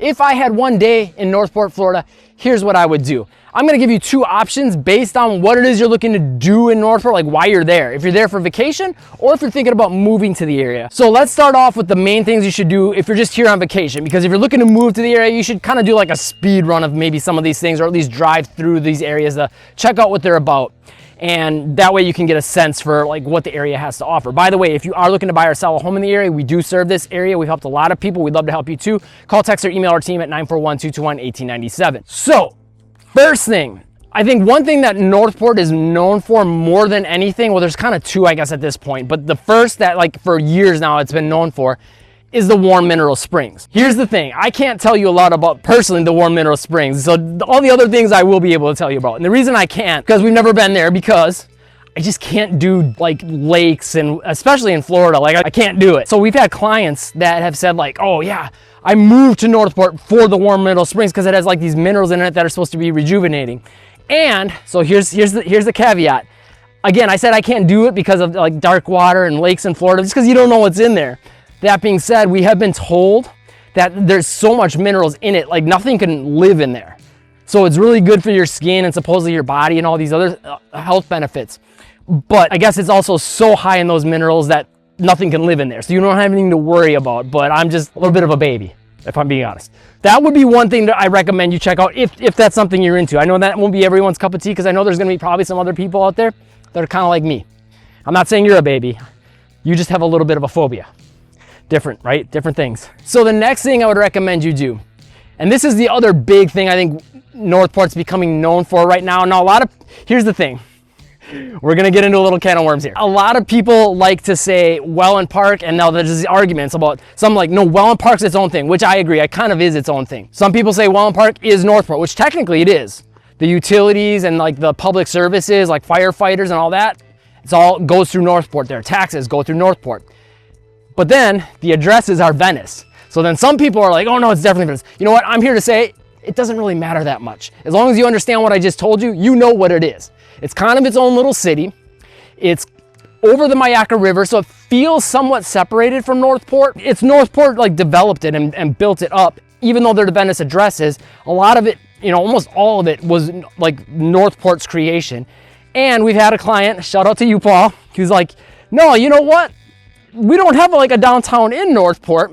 If I had one day in Northport, Florida, here's what I would do. I'm gonna give you two options based on what it is you're looking to do in Northport, like why you're there. If you're there for vacation or if you're thinking about moving to the area. So let's start off with the main things you should do if you're just here on vacation. Because if you're looking to move to the area, you should kind of do like a speed run of maybe some of these things, or at least drive through these areas to check out what they're about. And that way you can get a sense for like what the area has to offer. By the way, if you are looking to buy or sell a home in the area, we do serve this area. We've helped a lot of people. We'd love to help you too. Call, text, or email our team at 941-221-1897. So first thing, I think one thing that Northport is known for more than anything, well, there's kind of two, I guess, at this point, but the first that like for years now it's been known for is the warm mineral springs. Here's the thing, I can't tell you a lot about personally the warm mineral springs, so all the other things I will be able to tell you about. And the reason I can't, because we've never been there, because I just can't do like lakes, and especially in Florida, like I can't do it. So we've had clients that have said like, oh yeah, I moved to Northport for the warm mineral springs because it has like these minerals in it that are supposed to be rejuvenating. And so here's the caveat. Again, I said I can't do it because of like dark water and lakes in Florida, just because you don't know what's in there. That being said, we have been told that there's so much minerals in it, like nothing can live in there. So it's really good for your skin and supposedly your body and all these other health benefits. But I guess it's also so high in those minerals that nothing can live in there. So you don't have anything to worry about, but I'm just a little bit of a baby, if I'm being honest. That would be one thing that I recommend you check out if that's something you're into. I know that won't be everyone's cup of tea, because I know there's gonna be probably some other people out there that are kind of like me. I'm not saying you're a baby. You just have a little bit of a phobia. Different, right? Different things. So the next thing I would recommend you do, and this is the other big thing I think Northport's becoming known for right now. Now here's the thing. We're gonna get into a little can of worms here. A lot of people like to say Wellington Park, and now there's these arguments about some like, no, Wellington Park's its own thing, which I agree, it kind of is its own thing. Some people say Wellington Park is Northport, which technically it is. The utilities and like the public services, like firefighters and all that, it's all goes through Northport. Their taxes go through Northport. But then the addresses are Venice. So then some people are like, oh no, it's definitely Venice. You know what, I'm here to say, it doesn't really matter that much. As long as you understand what I just told you, you know what it is. It's kind of its own little city. It's over the Myakka River, so it feels somewhat separated from Northport. It's Northport like developed it and built it up. Even though they're the Venice addresses, a lot of it, you know, almost all of it was like Northport's creation. And we've had a client, shout out to you, Paul, who's like, no, you know what? We don't have like a downtown in Northport.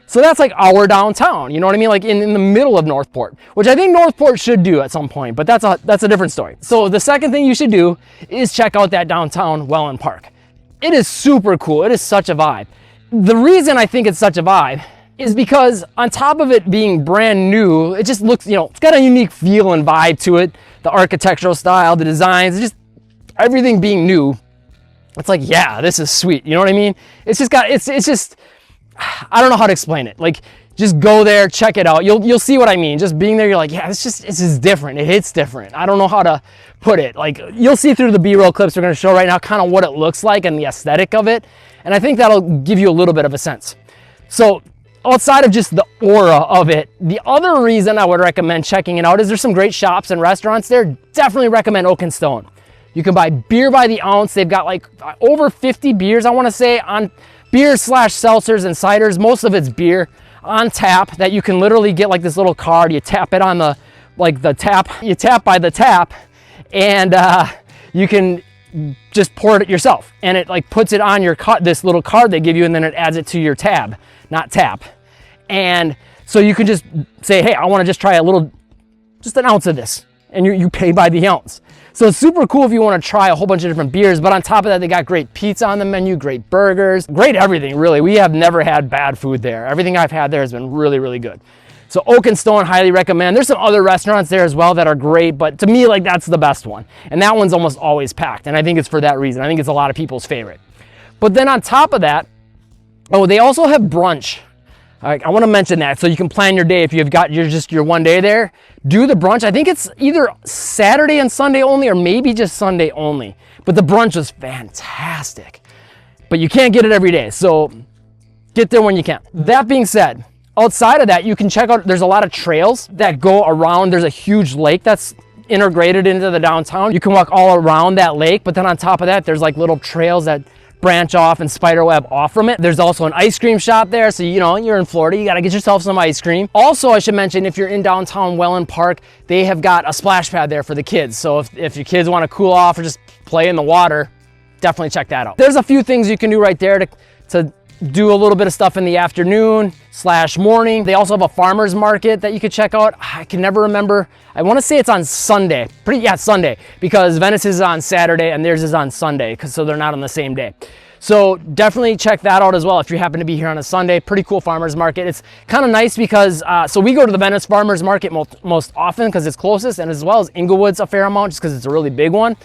So that's like our downtown, you know what I mean? Like in the middle of Northport, which I think Northport should do at some point, but that's a different story. So the second thing you should do is check out that downtown Wellington Park. It is super cool. It is such a vibe. The reason I think it's such a vibe is because on top of it being brand new, it just looks, you know, it's got a unique feel and vibe to it. The architectural style, the designs, just everything being new. It's like, yeah, this is sweet. You know what I mean? It's just got, it's just, I don't know how to explain it. Like, just go there, check it out. You'll see what I mean. Just being there, you're like, yeah, it's just different. It hits different. I don't know how to put it. Like, you'll see through the B-roll clips we're going to show right now kind of what it looks like and the aesthetic of it. And I think that'll give you a little bit of a sense. So outside of just the aura of it, the other reason I would recommend checking it out is there's some great shops and restaurants there. Definitely recommend Oak and Stone. You can buy beer by the ounce. They've got like over 50 beers, I want to say, on beers / seltzers and ciders. Most of it's beer on tap that you can literally get like this little card. You tap it on the tap. You tap by the tap, and you can just pour it yourself. And it like puts it on your this little card they give you, and then it adds it to your tab, not tap. And so you can just say, hey, I want to just try just an ounce of this, and you pay by the ounce. So it's super cool if you want to try a whole bunch of different beers, but on top of that, they got great pizza on the menu, great burgers, great everything, really. We have never had bad food there. Everything I've had there has been really, really good. So Oak and Stone, highly recommend. There's some other restaurants there as well that are great, but to me, like, that's the best one. And that one's almost always packed, and I think it's for that reason. I think it's a lot of people's favorite. But then on top of that, oh, they also have brunch. I want to mention that so you can plan your day. If you've got your one day there, do the brunch. I think it's either Saturday and Sunday only, or maybe just Sunday only. But the brunch was fantastic. But you can't get it every day, so get there when you can. That being said, outside of that, you can check out, there's a lot of trails that go around. There's a huge lake that's integrated into the downtown. You can walk all around that lake, but then on top of that, there's like little trails that branch off and spiderweb off from it. There's also an ice cream shop there, so you know, you're in Florida, you gotta get yourself some ice cream. Also, I should mention, if you're in downtown Welland Park, they have got a splash pad there for the kids. So if your kids wanna cool off or just play in the water, definitely check that out. There's a few things you can do right there to do a little bit of stuff in the afternoon / morning. They also have a farmer's market that you could check out. I can never remember. I want to say it's on Sunday. Sunday, because Venice is on Saturday and theirs is on Sunday, so they're not on the same day. So definitely check that out as well if you happen to be here on a Sunday. Pretty cool farmer's market. It's kind of nice because, so we go to the Venice farmer's market most often because it's closest, and as well as Englewood's a fair amount just because it's a really big one.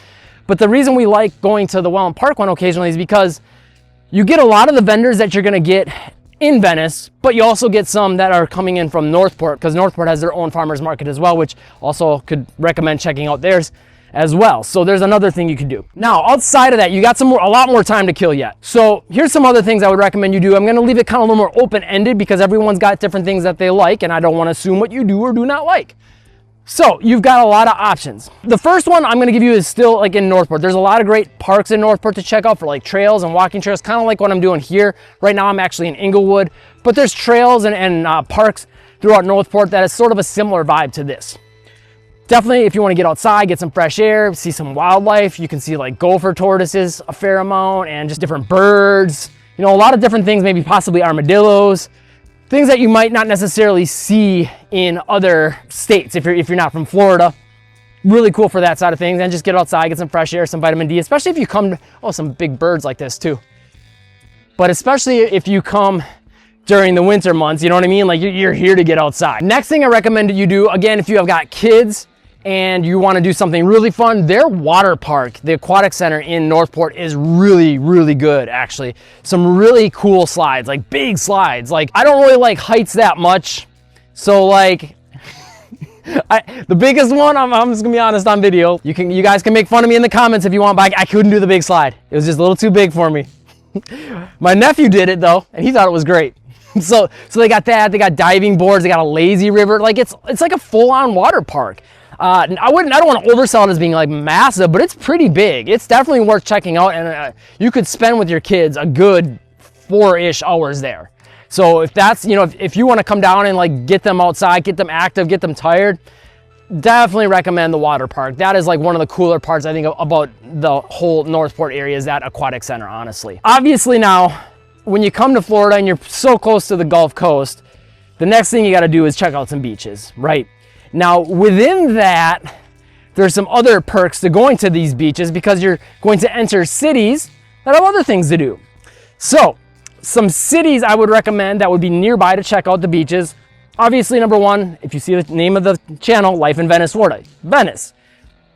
But the reason we like going to the Welland Park one occasionally is because you get a lot of the vendors that you're gonna get in Venice, but you also get some that are coming in from Northport, because Northport has their own farmer's market as well, which also could recommend checking out theirs as well. So there's another thing you could do. Now, outside of that, you got a lot more time to kill yet. So here's some other things I would recommend you do. I'm gonna leave it kind of a little more open-ended because everyone's got different things that they like, and I don't wanna assume what you do or do not like. So you've got a lot of options. The first one I'm gonna give you is still like in Northport. There's a lot of great parks in Northport to check out for like trails and walking trails, kind of like what I'm doing here. Right now I'm actually in Englewood, but there's trails and parks throughout Northport that is sort of a similar vibe to this. Definitely if you wanna get outside, get some fresh air, see some wildlife, you can see like gopher tortoises a fair amount and just different birds. You know, a lot of different things, maybe possibly armadillos. Things that you might not necessarily see in other states if you're not from Florida. Really cool for that side of things. And just get outside, get some fresh air, some vitamin D, especially if you come, some big birds like this too. But especially if you come during the winter months, you know what I mean? Like you're here to get outside. Next thing I recommend that you do, again, if you have got kids and you want to do something really fun, their water park, the Aquatic Center in Northport, is really, really good, actually. Some really cool slides, like big slides. Like, I don't really like heights that much. So like, the biggest one, I'm just gonna be honest on video. You guys can make fun of me in the comments if you want, but I couldn't do the big slide. It was just a little too big for me. My nephew did it though, and he thought it was great. So they got that, they got diving boards, they got a lazy river. Like it's like a full-on water park. I don't want to oversell it as being like massive, but it's pretty big. It's definitely worth checking out, and you could spend with your kids a good 4-ish hours there. So if that's, you know, if you want to come down and like get them outside, get them active, get them tired, definitely recommend the water park. That is like one of the cooler parts I think about the whole Northport area is that Aquatic Center, honestly. Obviously now, when you come to Florida and you're so close to the Gulf Coast, the next thing you got to do is check out some beaches, right? Now, within that, there's some other perks to going to these beaches because you're going to enter cities that have other things to do. So, some cities I would recommend that would be nearby to check out the beaches. Obviously, number one, if you see the name of the channel, Life in Venice, Florida. Venice.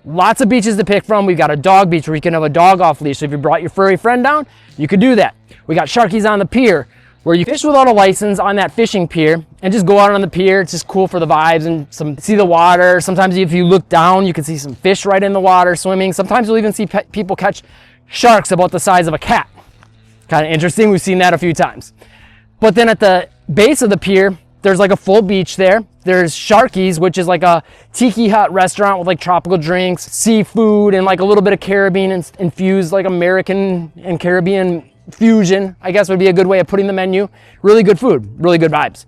Lots of beaches to pick from. We've got a dog beach where you can have a dog off leash. So if you brought your furry friend down, you could do that. We got Sharky's on the pier, where you fish without a license on that fishing pier and just go out on the pier. It's just cool for the vibes and see the water. Sometimes if you look down, you can see some fish right in the water swimming. Sometimes you'll even see people catch sharks about the size of a cat. Kind of interesting. We've seen that a few times. But then at the base of the pier, there's like a full beach there. There's Sharky's, which is like a tiki hut restaurant with like tropical drinks, seafood, and like a little bit of Caribbean infused, like American and Caribbean fusion, I guess would be a good way of putting the menu. Really good food, really good vibes.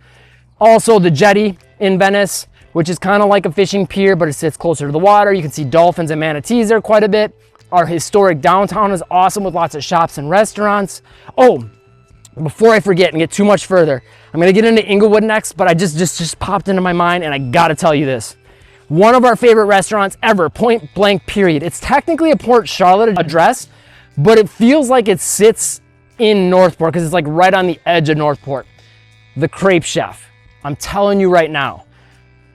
Also the jetty in Venice, which is kind of like a fishing pier, but it sits closer to the water. You can see dolphins and manatees there quite a bit. Our historic downtown is awesome with lots of shops and restaurants. Oh, before I forget and get too much further, I'm gonna get into Englewood next, but I just popped into my mind and I gotta tell you this. One of our favorite restaurants ever, point blank period. It's technically a Port Charlotte address, but it feels like it sits in Northport because it's like right on the edge of Northport. The Crepe Chef. I'm telling you right now,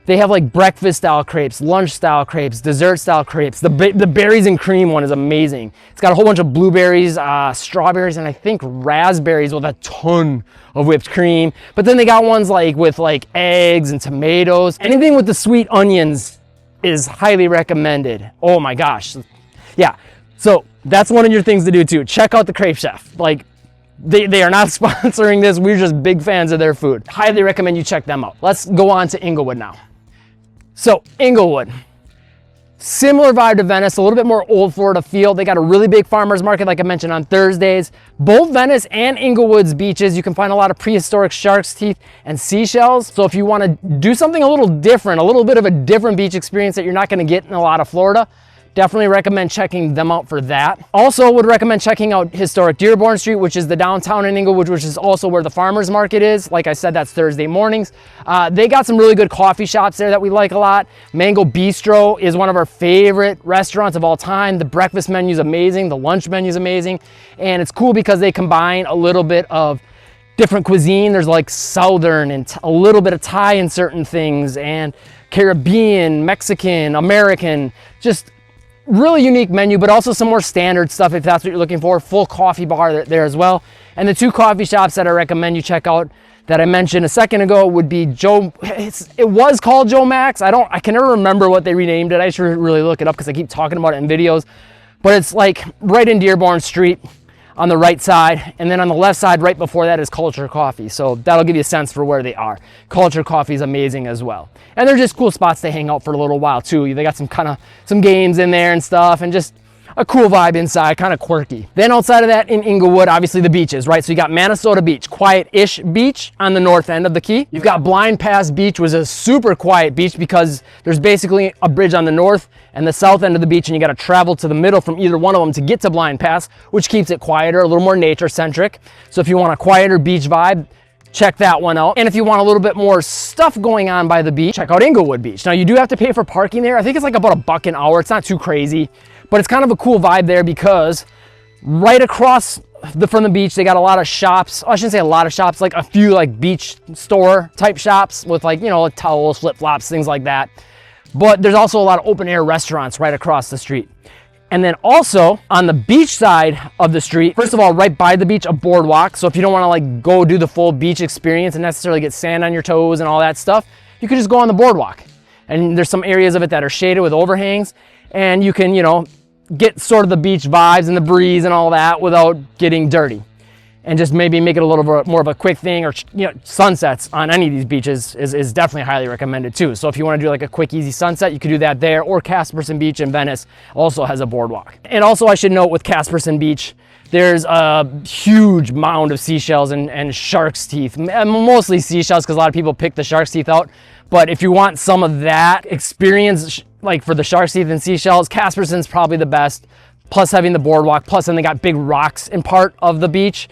they have like breakfast style crepes, lunch style crepes, dessert style crepes. The berries and cream one is amazing. It's got a whole bunch of blueberries, strawberries, and I think raspberries with a ton of whipped cream. But then they got ones like with like eggs and tomatoes. Anything with the sweet onions is highly recommended. Oh my gosh. Yeah. So that's one of your things to do too. Check out the Crepe Chef. Like, they are not sponsoring this. We're just big fans of their food. Highly recommend you check them out. Let's go on to Englewood now. So Englewood. Similar vibe to Venice, a little bit more old Florida feel. They got a really big farmers market, like I mentioned, on Thursdays. Both Venice and Englewood's beaches, you can find a lot of prehistoric shark's teeth and seashells. So if you want to do something a little different, a little bit of a different beach experience that you're not going to get in a lot of Florida, definitely recommend checking them out for that. Also would recommend checking out historic Dearborn Street, which is the downtown in Englewood, which is also where the farmers market is. Like I said, that's Thursday mornings. They got some really good coffee shops there that we like a lot. Mango Bistro is one of our favorite restaurants of all time. The breakfast menu is amazing. The lunch menu is amazing. And it's cool because they combine a little bit of different cuisine. There's like Southern and a little bit of Thai in certain things, and Caribbean, Mexican, American, just really unique menu, but also some more standard stuff if that's what you're looking for. Full coffee bar there as well. And the two coffee shops that I recommend you check out that I mentioned a second ago would be it was called Joe Max. I can never remember what they renamed it. I should really look it up because I keep talking about it in videos. But it's like right in Dearborn Street on the right side, and then on the left side right before that is Culture Coffee. So that'll give you a sense for where they are. Culture Coffee is amazing as well. And they're just cool spots to hang out for a little while too. They got some games in there and stuff, and just a cool vibe inside, kind of quirky. Then outside of that in Englewood, obviously the beaches, right? So you got Minnesota Beach, quiet-ish beach on the north end of the key. You've got Blind Pass Beach, which is a super quiet beach because there's basically a bridge on the north and the south end of the beach, and you got to travel to the middle from either one of them to get to Blind Pass, which keeps it quieter, a little more nature-centric. So if you want a quieter beach vibe, check that one out. And if you want a little bit more stuff going on by the beach, check out Englewood Beach. Now you do have to pay for parking there. I think it's like about $1 an hour. It's not too crazy, but it's kind of a cool vibe there because right across from the beach, they got a lot of shops. Oh, I shouldn't say a lot of shops, like a few like beach store type shops with like, you know, like towels, flip-flops, things like that. But there's also a lot of open air restaurants right across the street. And then also on the beach side of the street, first of all, right by the beach, a boardwalk. So if you don't want to like go do the full beach experience and necessarily get sand on your toes and all that stuff, you could just go on the boardwalk. And there's some areas of it that are shaded with overhangs, and you can, you know, get sort of the beach vibes and the breeze and all that without getting dirty. And just maybe make it a little bit more of a quick thing, or, you know, sunsets on any of these beaches is definitely highly recommended too. So if you want to do like a quick, easy sunset, you could do that there, or Casperson Beach in Venice also has a boardwalk. And also I should note with Casperson Beach, there's a huge mound of seashells and shark's teeth, mostly seashells because a lot of people pick the shark's teeth out. But if you want some of that experience, like for the shark's teeth and seashells, Casperson's probably the best, plus having the boardwalk, plus then they got big rocks in part of the beach,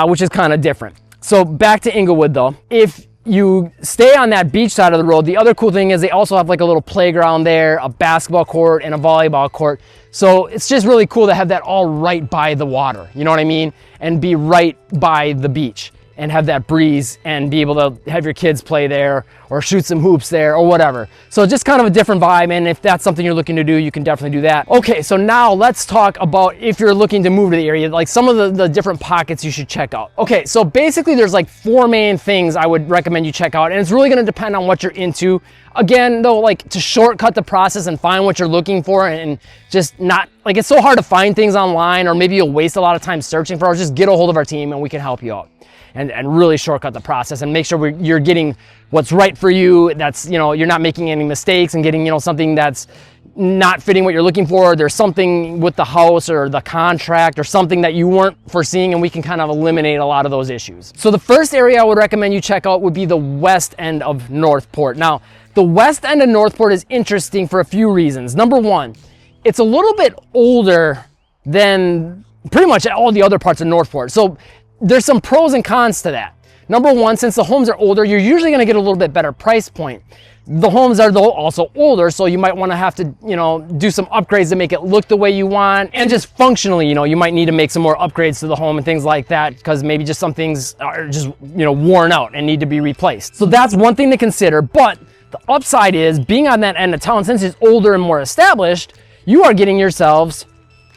which is kind of different. So back to Englewood though. If you stay on that beach side of the road, the other cool thing is they also have like a little playground there, a basketball court and a volleyball court. So it's just really cool to have that all right by the water, you know what I mean? And be right by the beach and have that breeze and be able to have your kids play there or shoot some hoops there or whatever. So just kind of a different vibe, and if that's something you're looking to do, you can definitely do that. Okay, so now let's talk about if you're looking to move to the area, like some of the different pockets you should check out. Okay, so basically there's like 4 main things I would recommend you check out, and it's really gonna depend on what you're into. Again, though, like to shortcut the process and find what you're looking for and just not, like it's so hard to find things online, or maybe you'll waste a lot of time searching for it, just get a hold of our team and we can help you out. And really shortcut the process and make sure you're getting what's right for you. That's, you know, you're not making any mistakes and getting, you know, something that's not fitting what you're looking for. There's something with the house or the contract or something that you weren't foreseeing, and we can kind of eliminate a lot of those issues. So the first area I would recommend you check out would be the west end of Northport. Now, the west end of Northport is interesting for a few reasons. Number one, it's a little bit older than pretty much all the other parts of Northport. So there's some pros and cons to that. Number one, since the homes are older, you're usually going to get a little bit better price point. The homes are though also older, so you might want to have to, you know, do some upgrades to make it look the way you want, and just functionally, you know, you might need to make some more upgrades to the home and things like that, because maybe just some things are just, you know, worn out and need to be replaced. So that's one thing to consider. But the upside is being on that end of town, since it's older and more established, you are getting yourselves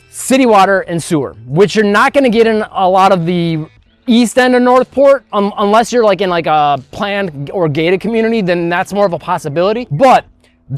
city water and sewer, which you're not going to get in a lot of the east end of Northport, unless you're like in like a planned or gated community, then that's more of a possibility. But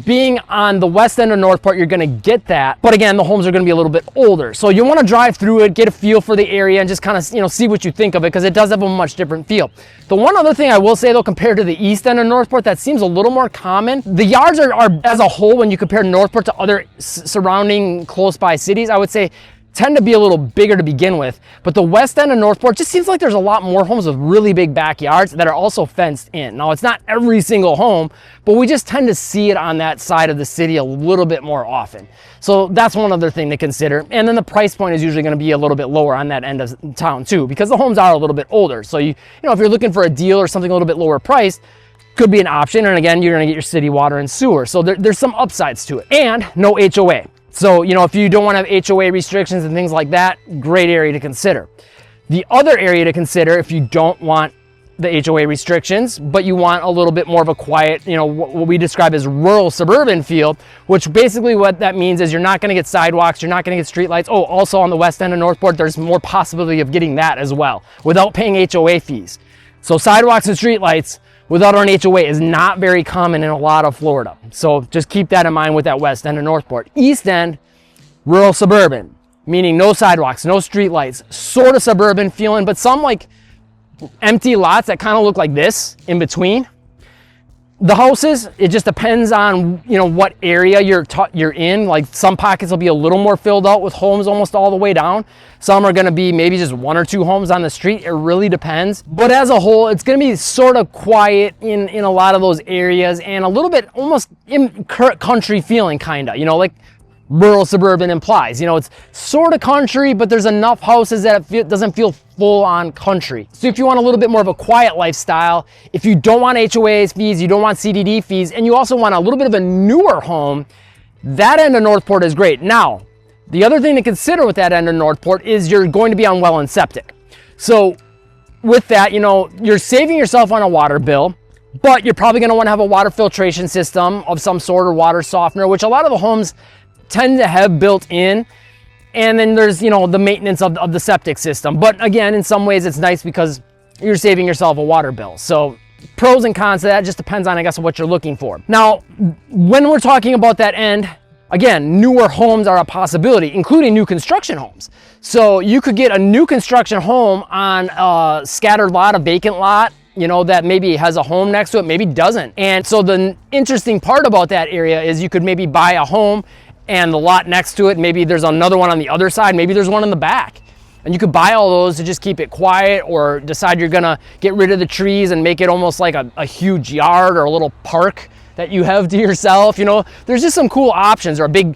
Being on the west end of Northport, you're gonna get that, but again, the homes are gonna be a little bit older. So you wanna drive through it, get a feel for the area, and just kind of, see what you think of it, because it does have a much different feel. The one other thing I will say though, compared to the east end of Northport, that seems a little more common. The yards are as a whole, when you compare Northport to other surrounding close by cities, I would say tend to be a little bigger to begin with, but the west end of Northport just seems like there's a lot more homes with really big backyards that are also fenced in. Now, it's not every single home, but we just tend to see it on that side of the city a little bit more often. So that's one other thing to consider. And then the price point is usually going to be a little bit lower on that end of town too, because the homes are a little bit older. So if you're looking for a deal or something a little bit lower priced, could be an option. And again, you're going to get your city water and sewer. So there's some upsides to it. And no HOA. So, if you don't want to have HOA restrictions and things like that, great area to consider. The other area to consider, if you don't want the HOA restrictions, but you want a little bit more of a quiet, what we describe as rural suburban feel, which basically what that means is you're not going to get sidewalks, you're not going to get streetlights. Oh, also on the west end of Northport, there's more possibility of getting that as well without paying HOA fees. So sidewalks and streetlights without an HOA is not very common in a lot of Florida. So just keep that in mind with that west end of Northport. East end, rural suburban, meaning no sidewalks, no streetlights, sort of suburban feeling, but some like empty lots that kind of look like this in between. The houses, it just depends on, what area you're in. Like some pockets will be a little more filled out with homes almost all the way down. Some are going to be maybe just one or two homes on the street. It really depends. But as a whole, it's going to be sort of quiet in a lot of those areas and a little bit almost in country feeling, kind of, like rural suburban implies. It's sort of country, but there's enough houses that it doesn't feel full on country. So if you want a little bit more of a quiet lifestyle, if you don't want HOA fees, you don't want CDD fees, and you also want a little bit of a newer home, that end of Northport is great. Now, the other thing to consider with that end of Northport is you're going to be on well and septic. So with that, you're saving yourself on a water bill, but you're probably going to want to have a water filtration system of some sort or water softener, which a lot of the homes tend to have built in. And then there's, the maintenance of the septic system. But again, in some ways it's nice because you're saving yourself a water bill. So pros and cons to that just depends on, I guess, what you're looking for. Now, when we're talking about that end, again, newer homes are a possibility, including new construction homes. So you could get a new construction home on a scattered lot, a vacant lot, that maybe has a home next to it, maybe doesn't. And so the interesting part about that area is you could maybe buy a home and the lot next to it, maybe there's another one on the other side, maybe there's one in the back. And you could buy all those to just keep it quiet, or decide you're gonna get rid of the trees and make it almost like a huge yard or a little park that you have to yourself. There's just some cool options, or a big,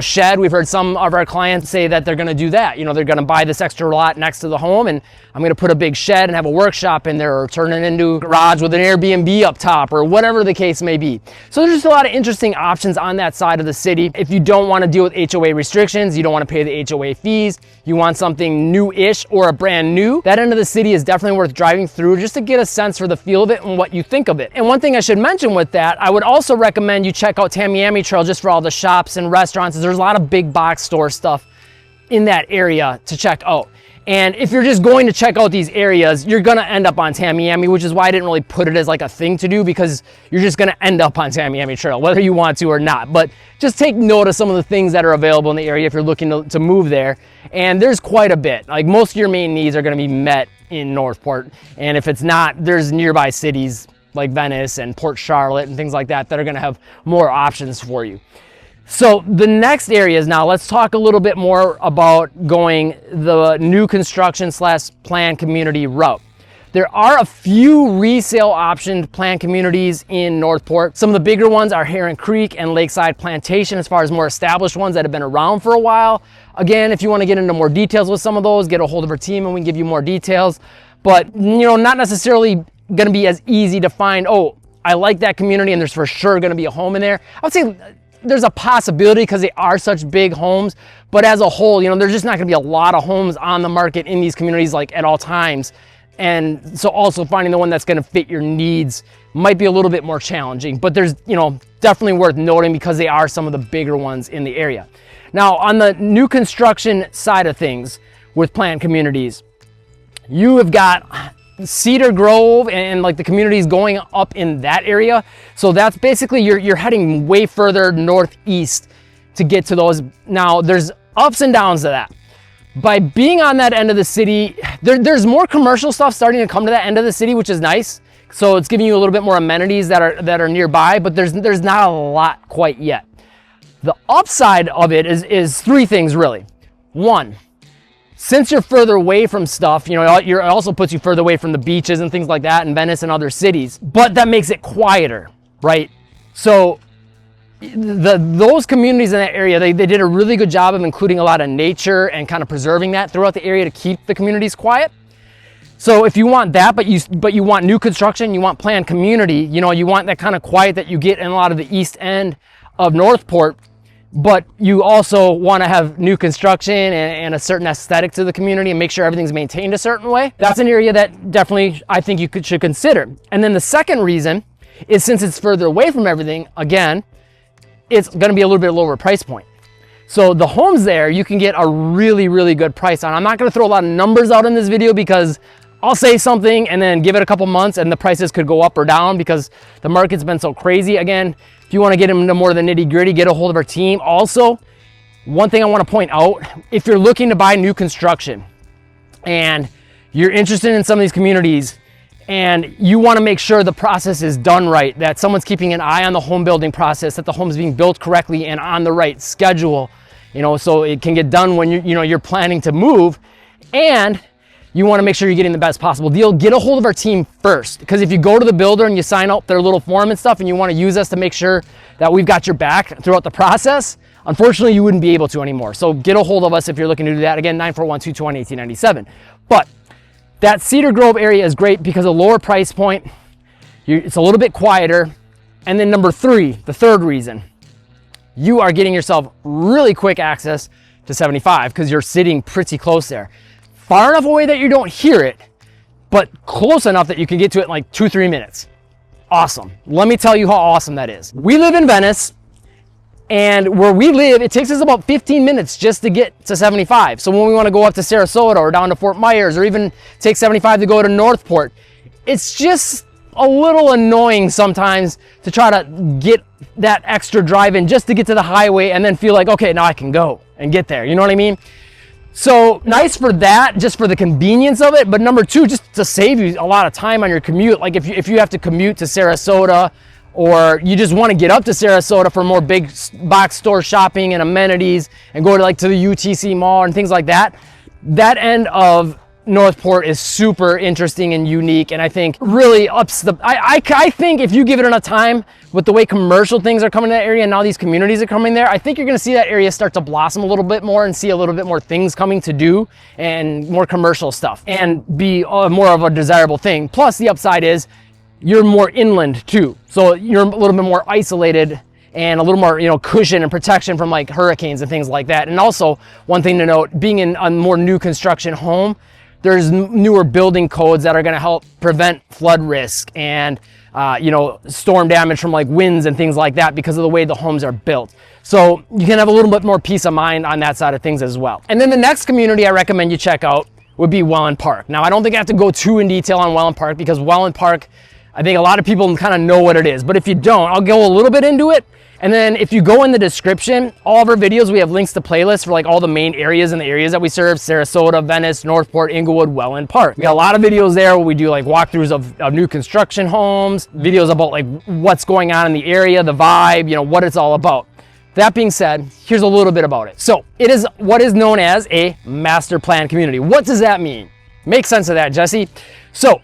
shed. We've heard some of our clients say that they're going to do that. They're going to buy this extra lot next to the home, and I'm going to put a big shed and have a workshop in there, or turn it into a garage with an Airbnb up top, or whatever the case may be. So there's just a lot of interesting options on that side of the city. If you don't want to deal with HOA restrictions, you don't want to pay the HOA fees, you want something new-ish or a brand new, that end of the city is definitely worth driving through just to get a sense for the feel of it and what you think of it. And one thing I should mention with that, I would also recommend you check out Tamiami Trail just for all the shops and restaurants. There's a lot of big box store stuff in that area to check out. And if you're just going to check out these areas, you're gonna end up on Tamiami, which is why I didn't really put it as like a thing to do, because you're just gonna end up on Tamiami Trail, whether you want to or not. But just take note of some of the things that are available in the area if you're looking to move there. And there's quite a bit. Like most of your main needs are gonna be met in Northport. And if it's not, there's nearby cities like Venice and Port Charlotte and things like that that are gonna have more options for you. So the next areas now, let's talk a little bit more about going the new construction / planned community route. There are a few resale optioned planned communities in Northport. Some of the bigger ones are Heron Creek and Lakeside Plantation, as far as more established ones that have been around for a while. Again, if you want to get into more details with some of those, get a hold of our team and we can give you more details. But not necessarily going to be as easy to find, oh, I like that community and there's for sure going to be a home in there. I would say there's a possibility because they are such big homes, but as a whole, there's just not going to be a lot of homes on the market in these communities like at all times. And so also finding the one that's going to fit your needs might be a little bit more challenging, but there's, definitely worth noting because they are some of the bigger ones in the area. Now, on the new construction side of things with planned communities, you have got Cedar Grove and like the communities going up in that area. So that's basically, you're heading way further northeast to get to those. Now there's ups and downs to that. By being on that end of the city, there's more commercial stuff starting to come to that end of the city, which is nice. So it's giving you a little bit more amenities that are nearby, but there's not a lot quite yet. The upside of it is three things really. One, since you're further away from stuff, you know, it also puts you further away from the beaches and things like that in Venice and other cities, but that makes it quieter, right? So those communities in that area, they did a really good job of including a lot of nature and kind of preserving that throughout the area to keep the communities quiet. So if you want that, but you want new construction, you want planned community, you know, you want that kind of quiet that you get in a lot of the east end of Northport, but you also want to have new construction and a certain aesthetic to the community and make sure everything's maintained a certain way. That's an area that definitely I think you should consider. And then the second reason is, since it's further away from everything, again, it's going to be a little bit lower price point. So the homes there, you can get a really, really good price on. I'm not going to throw a lot of numbers out in this video because I'll say something and then give it a couple months and the prices could go up or down because the market's been so crazy. Again, if you want to get into more of the nitty gritty, get a hold of our team. Also, one thing I want to point out, if you're looking to buy new construction and you're interested in some of these communities, and you want to make sure the process is done right, that someone's keeping an eye on the home building process, that the home's being built correctly and on the right schedule, you know, so it can get done when you're planning to move, and you want to make sure you're getting the best possible deal, get a hold of our team first. Because if you go to the builder and you sign up their little form and stuff and you want to use us to make sure that we've got your back throughout the process, unfortunately you wouldn't be able to anymore. So get a hold of us if you're looking to do that. Again, 941-221-1897. But that Cedar Grove area is great because a lower price point, it's a little bit quieter. And then number three, the third reason, you are getting yourself really quick access to 75 because you're sitting pretty close there. Far enough away that you don't hear it, but close enough that you can get to it in like 2-3 minutes. Awesome. Let me tell you how awesome that is. We live in Venice, and where we live, it takes us about 15 minutes just to get to 75. So when we want to go up to Sarasota or down to Fort Myers or even take 75 to go to Northport, it's just a little annoying sometimes to try to get that extra drive in just to get to the highway and then feel like, okay, now I can go and get there. You know what I mean? So nice for that, just for the convenience of it. But number two, just to save you a lot of time on your commute. Like if you have to commute to Sarasota, or you just want to get up to Sarasota for more big box store shopping and amenities and go to the UTC Mall and things like that. That end of Northport is super interesting and unique, and I think really ups the, I think if you give it enough time with the way commercial things are coming to that area and now these communities are coming there, I think you're going to see that area start to blossom a little bit more and see a little bit more things coming to do and more commercial stuff and be more of a desirable thing. Plus the upside is you're more inland too. So you're a little bit more isolated and a little more, cushion and protection from like hurricanes and things like that. And also one thing to note, being in a more new construction home, there's newer building codes that are going to help prevent flood risk and, storm damage from like winds and things like that because of the way the homes are built. So you can have a little bit more peace of mind on that side of things as well. And then the next community I recommend you check out would be Wellington Park. Now, I don't think I have to go too in detail on Wellington Park because Wellington Park, I think a lot of people kind of know what it is, but if you don't, I'll go a little bit into it. And then if you go in the description, all of our videos, we have links to playlists for like all the main areas and the areas that we serve: Sarasota, Venice, Northport, Englewood, Wellington Park. We got a lot of videos there where we do like walkthroughs of new construction homes, videos about like what's going on in the area, the vibe, what it's all about. That being said, here's a little bit about it. So it is what is known as a master plan community. What does that mean? Make sense of that, Jesse. So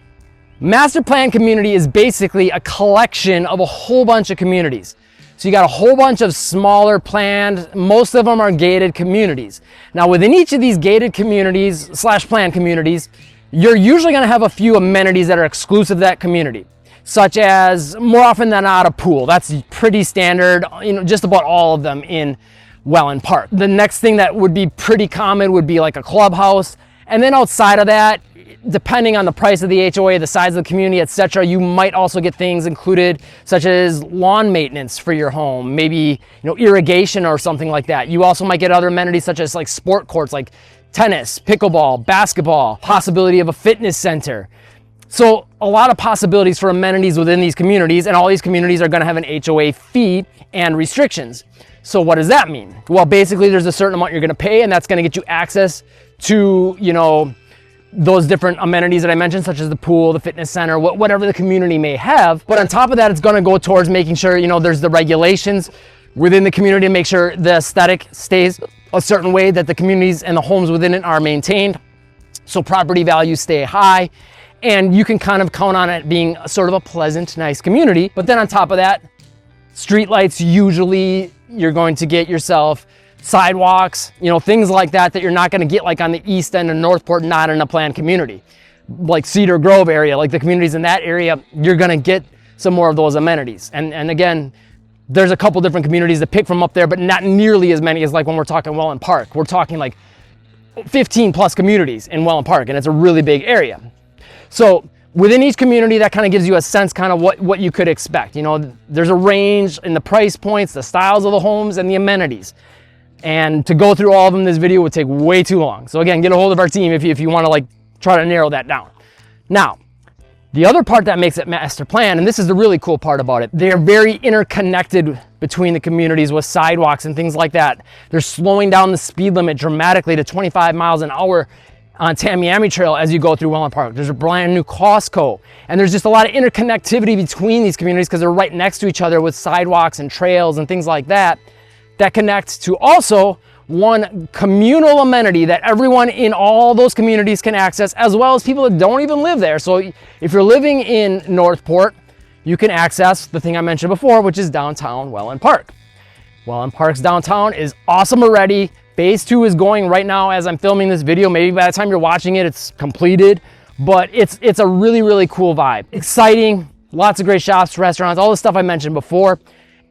master plan community is basically a collection of a whole bunch of communities. So you got a whole bunch of smaller planned, most of them are gated communities. Now within each of these gated communities / planned communities, you're usually going to have a few amenities that are exclusive to that community, such as more often than not a pool. That's pretty standard, just about all of them in Wellington Park. The next thing that would be pretty common would be like a clubhouse. And then outside of that, depending on the price of the HOA, the size of the community, etc., you might also get things included such as lawn maintenance for your home, maybe irrigation or something like that. You also might get other amenities such as like sport courts, like tennis, pickleball, basketball, possibility of a fitness center. So a lot of possibilities for amenities within these communities, and all these communities are going to have an HOA fee and restrictions. So what does that mean? Well, basically there's a certain amount you're going to pay, and that's going to get you access to, you know, those different amenities that I mentioned, such as the pool, the fitness center, whatever the community may have. But on top of that, it's going to go towards making sure, you know, there's the regulations within the community to make sure the aesthetic stays a certain way, that the communities and the homes within it are maintained, so property values stay high, and you can kind of count on it being sort of a pleasant, nice community. But then on top of that, street lights, usually you're going to get yourself sidewalks, you know, things like that you're not going to get like on the east end of Northport, not in a planned community. Like Cedar Grove area, like the communities in that area, you're going to get some more of those amenities. And again, there's a couple different communities to pick from up there, but not nearly as many as like when we're talking Welland Park. We're talking like 15 plus communities in Welland Park, and it's a really big area. So within each community, that kind of gives you a sense kind of what you could expect. You know, there's a range in the price points, the styles of the homes, and the amenities. And to go through all of them, this video would take way too long. So again, get a hold of our team if you want to like try to narrow that down. Now, the other part that makes it master plan, and this is the really cool part about it, they're very interconnected between the communities with sidewalks and things like that. They're slowing down the speed limit dramatically to 25 miles an hour on Tamiami Trail as you go through Welland Park. There's a brand new Costco, and there's just a lot of interconnectivity between these communities because they're right next to each other with sidewalks and trails and things like that, that connects to also one communal amenity that everyone in all those communities can access, as well as people that don't even live there. So if you're living in Northport, you can access the thing I mentioned before, which is downtown Welland Park. Welland Park's downtown is awesome already. Phase 2 is going right now as I'm filming this video. Maybe by the time you're watching it, it's completed, but it's a really, really cool vibe. Exciting, lots of great shops, restaurants, all the stuff I mentioned before.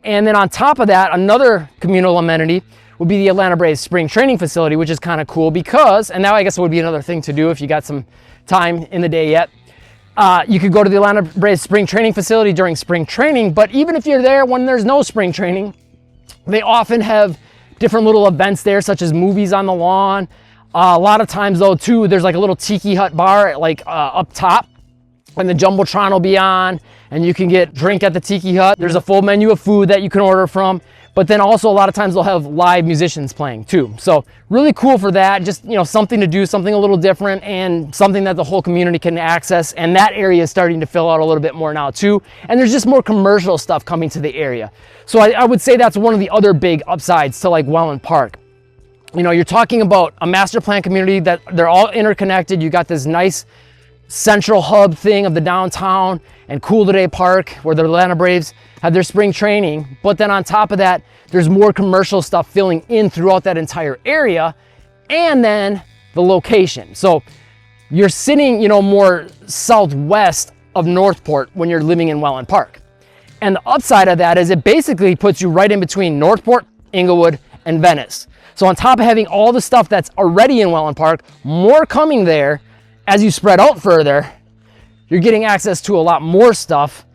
And then on top of that, another communal amenity would be the Atlanta Braves spring training facility, which is kind of cool because, and now I guess it would be another thing to do if you got some time in the day yet. You could go to the Atlanta Braves spring training facility during spring training, but even if you're there when there's no spring training, they often have different little events there, such as movies on the lawn. A lot of times though too, there's like a little tiki hut bar like up top, and the Jumbotron will be on, and you can get drink at the tiki hut. There's a full menu of food that you can order from, but then also a lot of times they'll have live musicians playing too. So really cool for that, just, you know, something to do, something a little different, and something that the whole community can access. And that area is starting to fill out a little bit more now too. And there's just more commercial stuff coming to the area. So I would say that's one of the other big upsides to like Welland Park. You know, you're talking about a master plan community that they're all interconnected. You got this nice central hub thing of the downtown and Cool Today Park where the Atlanta Braves have their spring training. But then on top of that, there's more commercial stuff filling in throughout that entire area, and then the location. So you're sitting, you know, more southwest of Northport when you're living in Welland Park. And the upside of that is it basically puts you right in between Northport, Englewood, and Venice. So on top of having all the stuff that's already in Welland Park, more coming there, as you spread out further, you're getting access to a lot more stuff,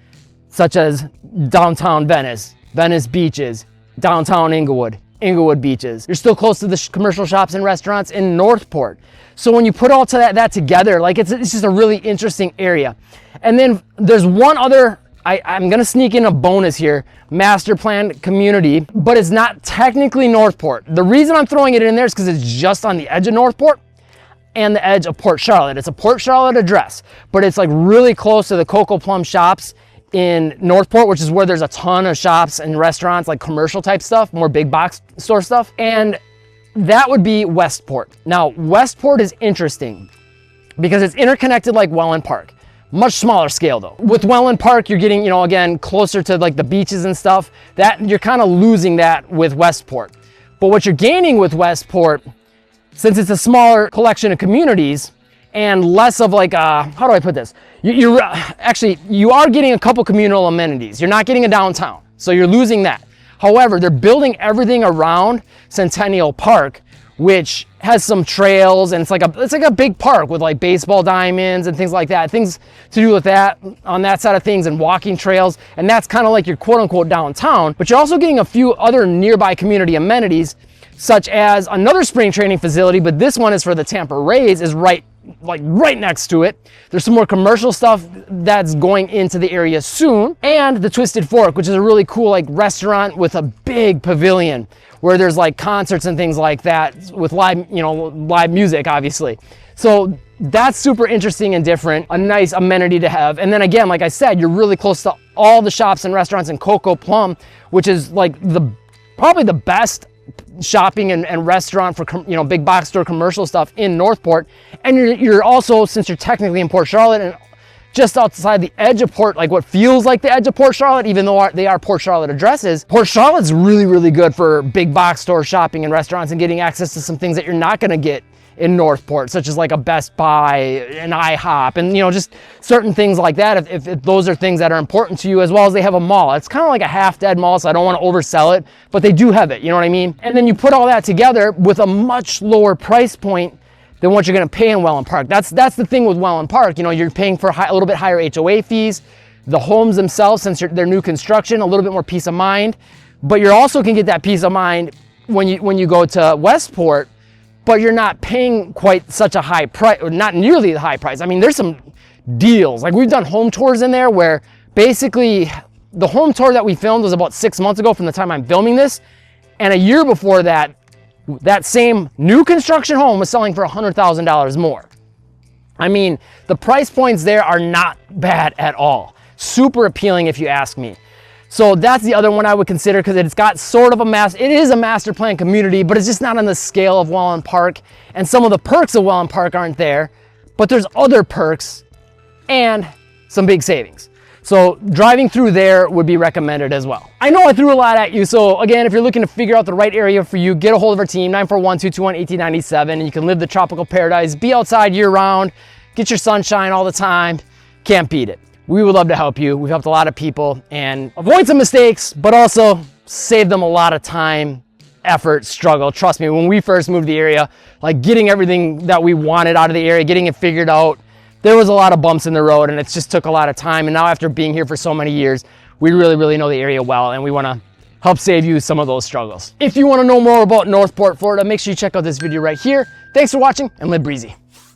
such as downtown Venice, Venice beaches, downtown Englewood, Englewood beaches. You're still close to the commercial shops and restaurants in Northport. So when you put all that together, like it's just a really interesting area. And then there's one other, I'm gonna sneak in a bonus here, master plan community, but it's not technically Northport. The reason I'm throwing it in there is because it's just on the edge of Northport and the edge of Port Charlotte. It's a Port Charlotte address, but it's like really close to the Cocoa Plum shops in Northport, which is where there's a ton of shops and restaurants, like commercial type stuff, more big box store stuff. And that would be Westport. Now, Westport is interesting because it's interconnected like Welland Park. Much smaller scale though. With Welland Park, you're getting, you know, again, closer to like the beaches and stuff. That you're kind of losing that with Westport. But what you're gaining with Westport, since it's a smaller collection of communities and less of like how do I put this? You are getting a couple communal amenities. You're not getting a downtown, so you're losing that. However, they're building everything around Centennial Park, which has some trails, and it's like a big park with like baseball diamonds and things like that. Things to do with that on that side of things, and walking trails, and that's kind of like your quote unquote downtown. But you're also getting a few other nearby community amenities, such as another spring training facility, but this one is for the Tampa Rays, is right next to it. There's some more commercial stuff that's going into the area soon, and the Twisted Fork, which is a really cool like restaurant with a big pavilion where there's like concerts and things like that with live, live music, obviously. So that's super interesting and different, a nice amenity to have. And then again, like I said, you're really close to all the shops and restaurants in Coco Plum, which is like probably the best shopping and restaurant for big box store commercial stuff in Northport. And you're also, since you're technically in Port Charlotte and just outside the edge of Port, like what feels like the edge of Port Charlotte, even though they are Port Charlotte addresses, Port Charlotte's really, really good for big box store shopping and restaurants and getting access to some things that you're not gonna get in Northport, such as like a Best Buy, an IHOP, and just certain things like that, if those are things that are important to you, as well as they have a mall. It's kind of like a half-dead mall, so I don't want to oversell it, but they do have it, you know what I mean? And then you put all that together with a much lower price point than what you're going to pay in Welland Park. That's the thing with Welland Park. You're paying for a little bit higher HOA fees, the homes themselves, since they're new construction, a little bit more peace of mind, but you also can get that peace of mind when you go to Westport, but you're not paying quite such a high price, or not nearly the high price. I mean, there's some deals. Like, we've done home tours in there where basically the home tour that we filmed was about 6 months ago from the time I'm filming this. And a year before that, that same new construction home was selling for $100,000 more. I mean, the price points there are not bad at all. Super appealing if you ask me. So that's the other one I would consider, because it's got sort of it is a master plan community, but it's just not on the scale of Welland Park. And some of the perks of Welland Park aren't there, but there's other perks and some big savings. So driving through there would be recommended as well. I know I threw a lot at you. So again, if you're looking to figure out the right area for you, get a hold of our team, 941-221-1897, and you can live the tropical paradise, be outside year round, get your sunshine all the time. Can't beat it. We would love to help you. We've helped a lot of people and avoid some mistakes, but also save them a lot of time, effort, struggle. Trust me, when we first moved to the area, like getting everything that we wanted out of the area, getting it figured out, there was a lot of bumps in the road, and it just took a lot of time. And now after being here for so many years, we really, really know the area well, and we want to help save you some of those struggles. If you want to know more about Northport, Florida, make sure you check out this video right here. Thanks for watching, and live breezy.